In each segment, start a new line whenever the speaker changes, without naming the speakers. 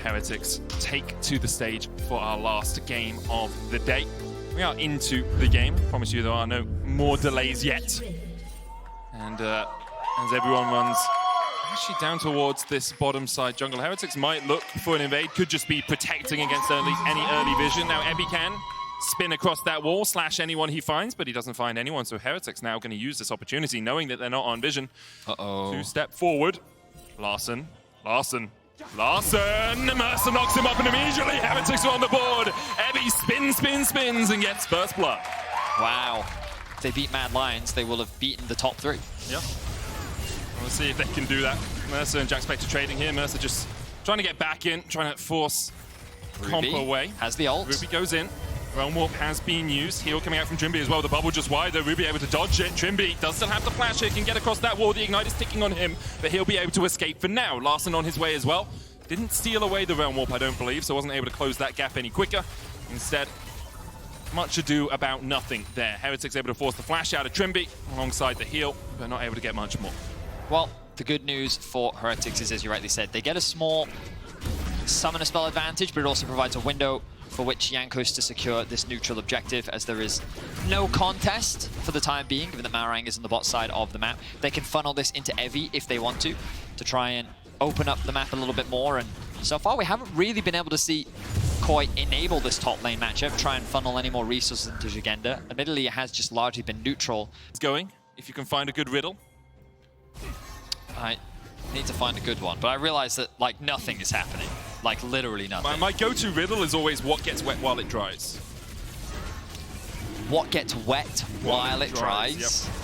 Heretics take to the stage for our last game of the day. We are into the game. I promise you there are no more delays yet. And as everyone runs actually down towards this bottom side jungle, Heretics might look for an invade, could just be protecting against any early vision. Now Ebby can spin across that wall, slash anyone he finds, but he doesn't find anyone, so Heretics now going to use this opportunity, knowing that they're not on vision. To step forward. Larson. Mercer knocks him up, and immediately Heretics are on the board. Ebby spins, and gets first blood.
Wow. If they beat Mad Lions, they will have beaten the top three.
Yep. We'll see if they can do that. Mercer and Jack Spectre trading here. Mercer just trying to get back in, trying to force Comp away.
Has the ult.
Ruby goes in. Realm Warp has been used. Heal coming out from Trimby as well. The bubble just wide, though. Ruby able to dodge it. Trimby does still have the flash here, can get across that wall. The Ignite is ticking on him, but he'll be able to escape for now. Larson on his way as well. Didn't steal away the Realm Warp, I don't believe, so wasn't able to close that gap any quicker. Instead, much ado about nothing there. Heretics able to force the flash out of Trimby alongside the heal, but not able to get much more.
Well, the good news for Heretics is, as you rightly said, they get a small summoner spell advantage, but it also provides a window for which Jankos to secure this neutral objective, as there is no contest for the time being, given that Marang is on the bot side of the map. They can funnel this into Evi if they want to try and open up the map a little bit more, and so far we haven't really been able to see Koi enable this top lane matchup, try and funnel any more resources into Jagenda. Admittedly, it has just largely been neutral.
It's going, if you can find a good riddle.
I need to find a good one, but I realize that, like, nothing is happening. Like, literally nothing.
My go-to riddle is always what gets wet while it dries.
What gets wet while it dries?
Yep.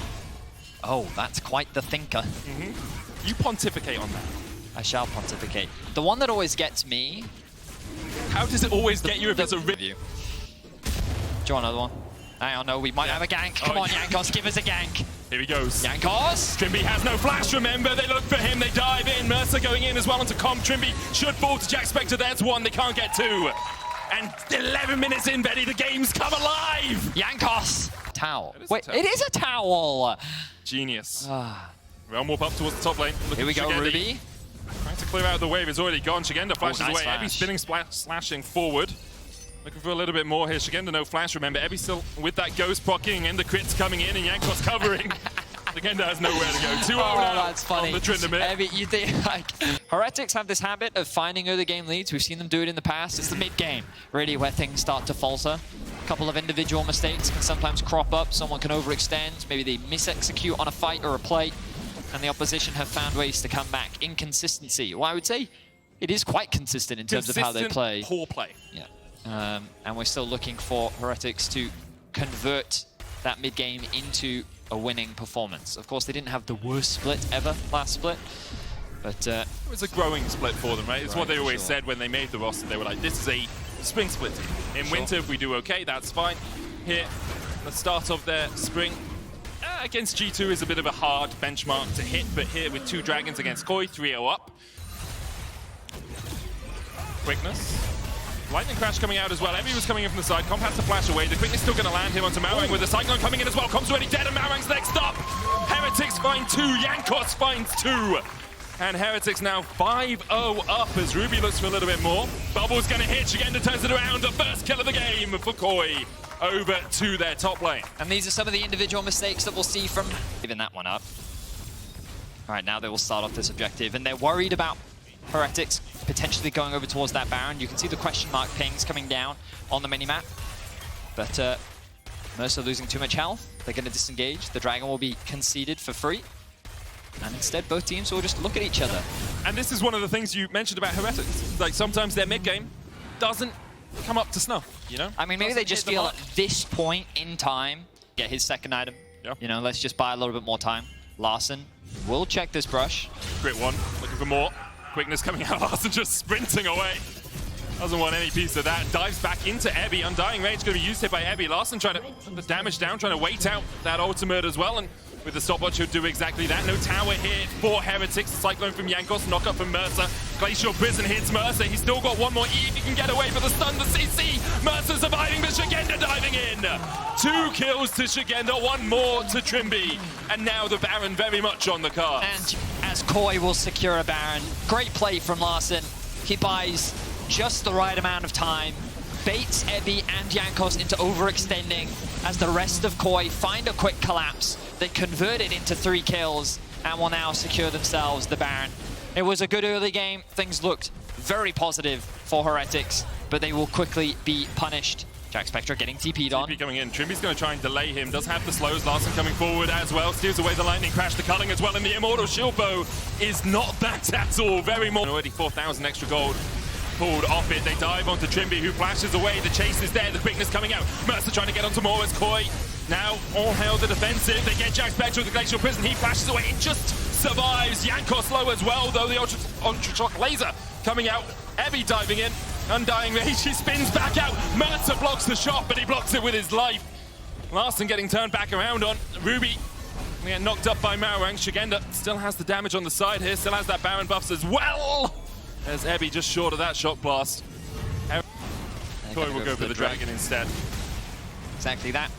Oh, that's quite the thinker.
You pontificate on that.
I shall pontificate. The one that always gets me...
How does it always get you if it's a riddle?
Do you want another one? Hang on, no, we might have a gank. Come on, Jankos, give us a gank.
Here he goes.
Jankos!
Trimby has no flash, remember. They look for him, they dive in. Mercer going in as well onto Comp. Trimby should fall to Jack Spectre. There's one, they can't get two. And 11 minutes in, Betty, the game's come alive.
Jankos! Towel.
Wait,
it is a towel!
Genius. Realm Warp up towards the top lane.
Here we go,
Shigenda.
Ruby.
Trying to clear out the wave, it's already gone. Shigenda flashes
nice
away.
flash.
Ebby spinning, slashing forward. Looking for a little bit more here. Shigenda no flash, remember. Ebby still with that ghost procking, and the crits coming in, and Jankos covering. Shigenda has nowhere to go. 2-0 now
that's funny.
on the Tryndamere.
Ebby, you think, like, Heretics have this habit of finding early game leads. We've seen them do it in the past. It's the mid-game, really, where things start to falter. A couple of individual mistakes can sometimes crop up. Someone can overextend. Maybe they mis-execute on a fight or a play, and the opposition have found ways to come back. Inconsistency. Well, I would say it is quite consistent in terms of how they play.
Poor play.
Yeah. And we're still looking for Heretics to convert that mid-game into a winning performance. Of course, they didn't have the worst split ever last split, but... it
was a growing split for them, right? It's what they always said when they made the roster. They were like, this is a spring split team. In winter, if we do okay, that's fine. Here, the start of their spring against G2 is a bit of a hard benchmark to hit, but here with 2 dragons against Koi, 3-0 up. Quickness. Lightning Crash coming out as well. Ebby was coming in from the side. Comp has to flash away. The quickness still going to land him onto Marang with the Cyclone coming in as well. Comp's already dead and Marang's next up. Heretics find 2. Jankos finds 2. And Heretics now 5-0 up as Ruby looks for a little bit more. Bubble's going to hit. Shigenda turns it around. The first kill of the game for Koi over to their top lane.
And these are some of the individual mistakes that we'll see from giving that one up. All right, now they will start off this objective, and they're worried about Heretics potentially going over towards that Baron. You can see the question mark pings coming down on the minimap. But Mercer losing too much health. They're going to disengage. The Dragon will be conceded for free. And instead, both teams will just look at each other.
And this is one of the things you mentioned about Heretics. Like, sometimes their mid-game doesn't come up to snuff, you know?
I mean, maybe they just feel at this point in time, get his second item.
Yeah.
You know, let's just buy a little bit more time. Larson will check this brush.
Crit one, looking for more. Quickness coming out, Larson just sprinting away. Doesn't want any piece of that. Dives back into Ebby. Undying Rage going to be used here by Ebby. Larson trying to put the damage down, trying to wait out that ultimate as well. And with the stopwatch, he'll do exactly that. No tower here for Heretics. Cyclone from Jankos, knock up from Mercer. Glacial Prison hits Mercer. He's still got one more E if he can get away for the stun, the CC. Mercer surviving, but Shigenda diving in. 2 kills to Shigenda, 1 more to Trimby. And now the Baron very much on the cards.
And as Koi will secure a Baron, great play from Larson. He buys just the right amount of time, baits Ebby and Jankos into overextending as the rest of Koi find a quick collapse. They convert it into 3 kills and will now secure themselves the Baron. It was a good early game. Things looked very positive for Heretics, but they will quickly be punished. Jack Spectra getting TP'd on.
TP coming in. Trimby's going to try and delay him. Does have the slows. Larson coming forward as well. Steals away the lightning crash. The culling as well. And the Immortal Shield Bow is not bad at all. Very more. Already 4,000 extra gold pulled off it. They dive onto Trimby, who flashes away. The chase is there. The quickness coming out. Mercer trying to get onto more as Koi. Now all hail the defensive. They get Jack Spectra with the Glacial Prison. He flashes away. It just survives. Jankos low as well, though. The Ultra Shock Laser coming out. Ebby diving in. Undying Rage, he spins back out. Mercer blocks the shot, but he blocks it with his life. Larson getting turned back around on. Ruby getting knocked up by Marowang. Shigenda still has the damage on the side here, still has that Baron buffs as well. As Ebby just short of that shock blast. Koi will go for the Dragon instead.
Exactly that.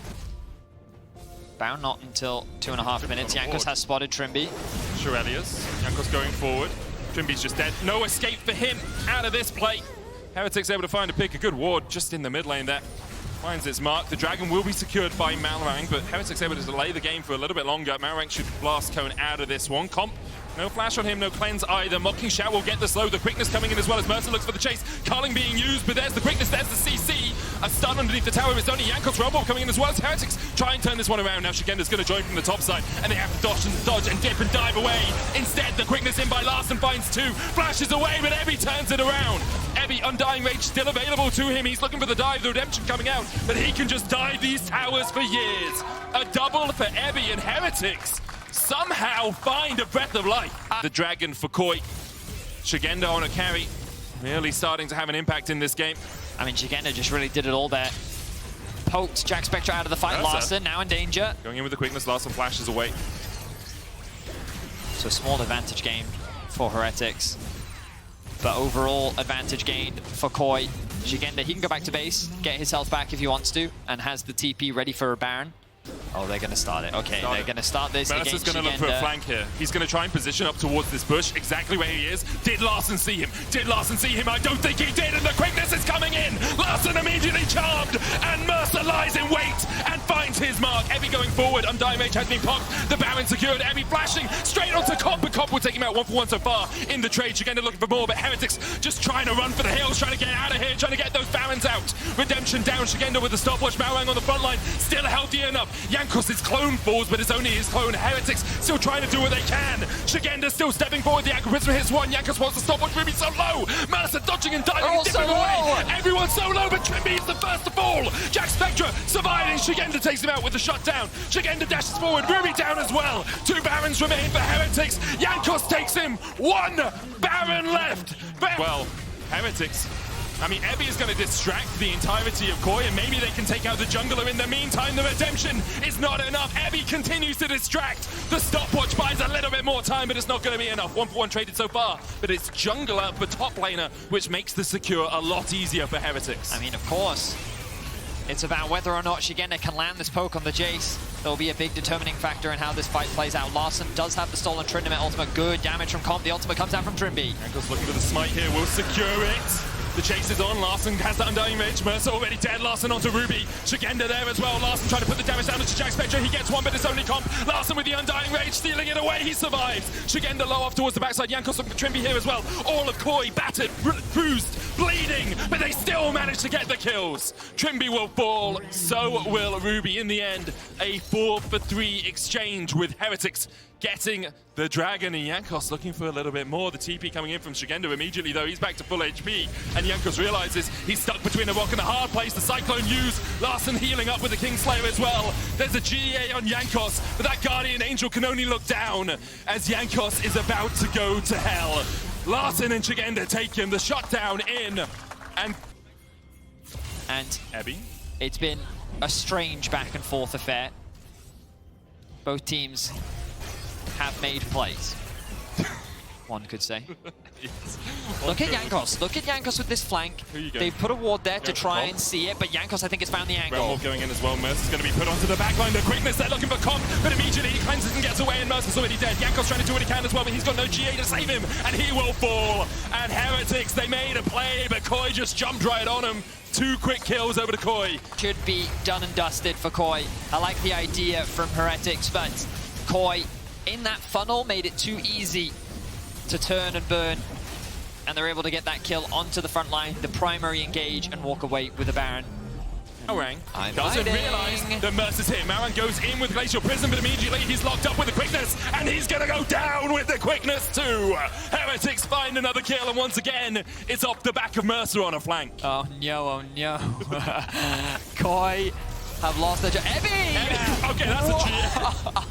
Baron not until 2.5 minutes. Jankos has spotted Trimby.
Shirelius. Jankos going forward. Trimby's just dead. No escape for him out of this play. Heretics able to find a pick, a good ward just in the mid lane there. Finds its mark. The Dragon will be secured by Malrang, but Heretics able to delay the game for a little bit longer. Malrang should blast Cone out of this one. Comp, no flash on him, no cleanse either. Mocking Shout will get the slow. The quickness coming in as well as Mercer looks for the chase. Culling being used, but there's the quickness, there's the CC. A stun underneath the tower. It's only Jankos Rumble coming in as well as Heretics try and turn this one around. Now Shigenda's going to join from the top side, and they have to dodge and dip and dive away. Instead, the quickness in by Larson finds 2. Flashes away, but Ebby turns it around. Ebby, Undying Rage still available to him. He's looking for the dive, the redemption coming out, but he can just dive these towers for years. A double for Ebby, and Heretics somehow find a breath of life. The Dragon for Koi. Shigenda on a carry, really starting to have an impact in this game.
I mean, Shigenda just really did it all there. Poked Jack Spectra out of the fight. Larson now in danger.
Going in with the quickness, Larson flashes away.
So small advantage gain for Heretics, but overall advantage gained for Koi. Shigenda, he can go back to base, get his health back if he wants to, and has the TP ready for a Baron. Oh, they're going to start it. Okay, they're going to start this
Mercer's
against
going to look for a flank here. He's going to try and position up towards this bush, exactly where he is. Did Larson see him? Did Larson see him? I don't think he did, and the quickness is coming in. Larson immediately charmed, and Mercer lies in wait and finds his mark. Ebby going forward. Undying Mage has been popped. The Baron secured. Ebby flashing straight onto Comp, but Comp will take him out 1-for-1 so far in the trade. Shigenda looking for more, but Heretics just trying to run for the hills, trying to get out of here, trying to get those Barons out. Redemption down. Shigenda with the stopwatch. Marowang on the front line, still healthy enough. Jankos is clone falls, but it's only his clone. Heretics still trying to do what they can. Shigenda still stepping forward. The Aqua Prism hits one. Jankos wants to stop watch. Ruby so low. Mercer dodging and diving and dipping away. Everyone's so low, but Trimby is the first to fall. Jack Spectra surviving. Shigenda takes him out with the shutdown. Shigenda dashes forward. Ruby down as well. 2 Barons remain for Heretics. Jankos takes him. 1 Baron left. Well, Heretics, I mean, Ebby is going to distract the entirety of Koi, and maybe they can take out the jungler. In the meantime, the redemption is not enough. Ebby continues to distract. The stopwatch buys a little bit more time, but it's not going to be enough. 1-for-1 traded so far, but it's jungler for top laner, which makes the secure a lot easier for Heretics.
I mean, of course, it's about whether or not Shigenda can land this poke on the Jace. There'll be a big determining factor in how this fight plays out. Larson does have the stolen Triniment ultimate. Good damage from Comp. The ultimate comes out from Trimby.
Jankos looking for the smite here. Will secure it. The chase is on. Larson has the Undying Mage. Mercer already dead. Larson onto Ruby. Shigenda there as well. Larson trying to put the damage down to Jack Spectra. He gets one, but it's only Comp. Larson with the Undying Rage, stealing it away. He survives. Shigenda low off towards the backside. Jankos looking for Trimby here as well. All of Koi battered, bruised, bleeding, but they still manage to get the kills. Trimby will fall. So will Ruby. In the end, a 4-for-3 exchange with Heretics getting the Dragon, and Jankos looking for a little bit more. The TP coming in from Shigenda immediately, though. He's back to full HP, and Jankos realizes he's stuck between a rock and a hard place. The Cyclone used. Larson healing up with the Kingslayer as well. There's a GA on Jankos, but that Guardian Angel can only look down as Jankos is about to go to hell. Larson and Shigenda take him. The shutdown in, and Ebby.
It's been a strange back and forth affair. Both teams have made plays, one could say.
Yes.
Look at Jankos. Look at Jankos with this flank. They put a ward there to try and see it, but Jankos, I think, has found the angle.
Going in as well. Mercer's going to be put onto the back line. The quickness, they're looking for Comp, but immediately he cleanses and gets away, and Mercer's already dead. Jankos trying to do what he can as well, but he's got no GA to save him, and he will fall. And Heretics, they made a play, but Koi just jumped right on him. 2 quick kills over to Koi.
Should be done and dusted for Koi. I like the idea from Heretics, but Koi, in that funnel, made it too easy to turn and burn. And they're able to get that kill onto the front line, the primary engage, and walk away with the Baron.
Maoran doesn't realize that Mercer's here. Maoran goes in with Glacial Prison, but immediately he's locked up with the quickness, and he's going to go down with the quickness too. Heretics find another kill, and once again, it's off the back of Mercer on a flank.
Oh no. Koi have lost their Ebby!
Okay, that's a cheer.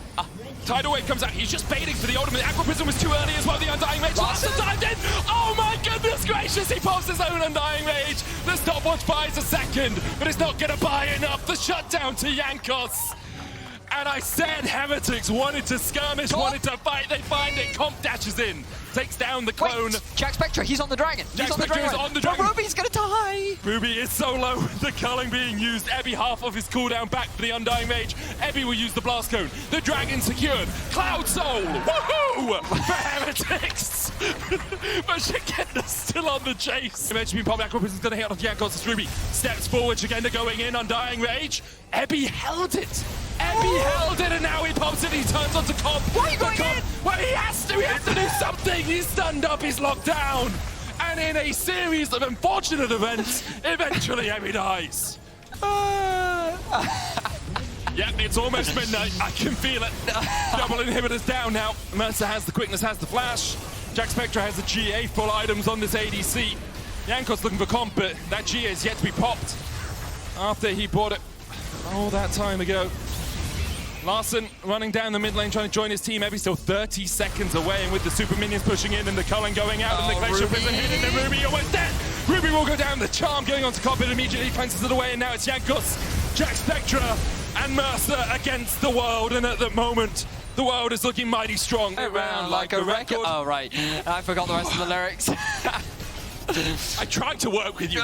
Tidal Wave comes out, he's just baiting for the ultimate. Aqua Prism was too early as well, the Undying Rage. Larson dived in! Oh my goodness gracious, he pops his own Undying Rage. The stopwatch buys a second, but it's not gonna buy enough. The shutdown to Jankos. And I said Heretics wanted to skirmish, wanted to fight, they find it. Comp dashes in, takes down the clone.
Wait, Jack Spectre, he's on the dragon.
Jack Spectre is on the dragon.
But Ruby's gonna die.
Ruby is so low, the culling being used. Ebby half of his cooldown back for the Undying Mage. Ebby will use the Blast Cone. The dragon secured. Cloud Soul, woohoo! For Heretics! But Shigenda's still on the chase. Eventually, Pop Aqua Prism's gonna hit on Jankos. Ruby steps forward, Shigenda going in, Undying Rage. Ebby held it. Ebby held it, and now he pops it, he turns onto Comp.
Why are you going in?
Well, he has to do something. He's stunned up, he's locked down. And in a series of unfortunate events, eventually Ebby dies. Yep, it's almost midnight. I can feel it. Double inhibitors down now. Mercer has the quickness, has the flash. Jack Spectre has the GA full items on this ADC. Jankos looking for Comp, but that GA is yet to be popped after he bought it all that time ago. Larson running down the mid lane trying to join his team. Ebby's still 30 seconds away, and with the super minions pushing in and the culling going out and the Glacial Prison hitting the Ruby almost dead. Ruby will go down, the charm going onto Comp, immediately cleanses it away, and now it's Jankos, Jack Spectre, and Mercer against the world, and at the moment, the world is looking mighty strong.
Around like a record. Oh, right. I forgot the rest of the lyrics.
I tried to work with you.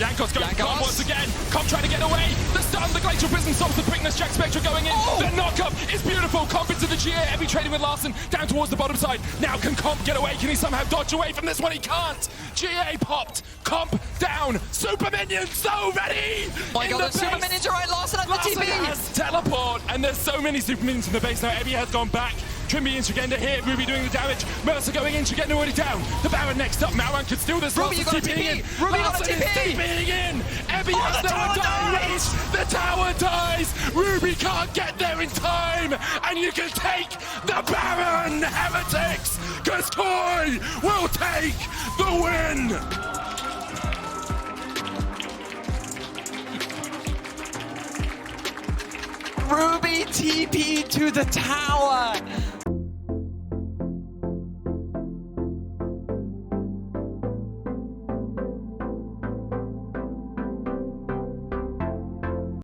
Jankos going for Comp once again. Comp trying to get away. The stun, the Glacial Prison solves the quickness. Jack Spectre going in. The knock-up is beautiful. Comp into the GA. Ebby trading with Larson down towards the bottom side. Now can Comp get away? Can he somehow dodge away from this one? He can't. GA popped. Comp down. Super minions so ready.
Oh my god, the super minions are right. Larson has the TP.
Has teleport, and there's so many super minions in the base now. Ebby has gone back. Trimby and Shigenda here, Ruby doing the damage. Mercer going in, Shigenda already down. The Baron next up, Maoran could steal this.
Ruby, you got a TP! Ruby got a TP!
TPing in! Ebby has no Undying Rage! The tower dies! Ruby can't get there in time! And you can take the Baron, Heretics! Because Koi will take the win!
Ruby TP to the tower!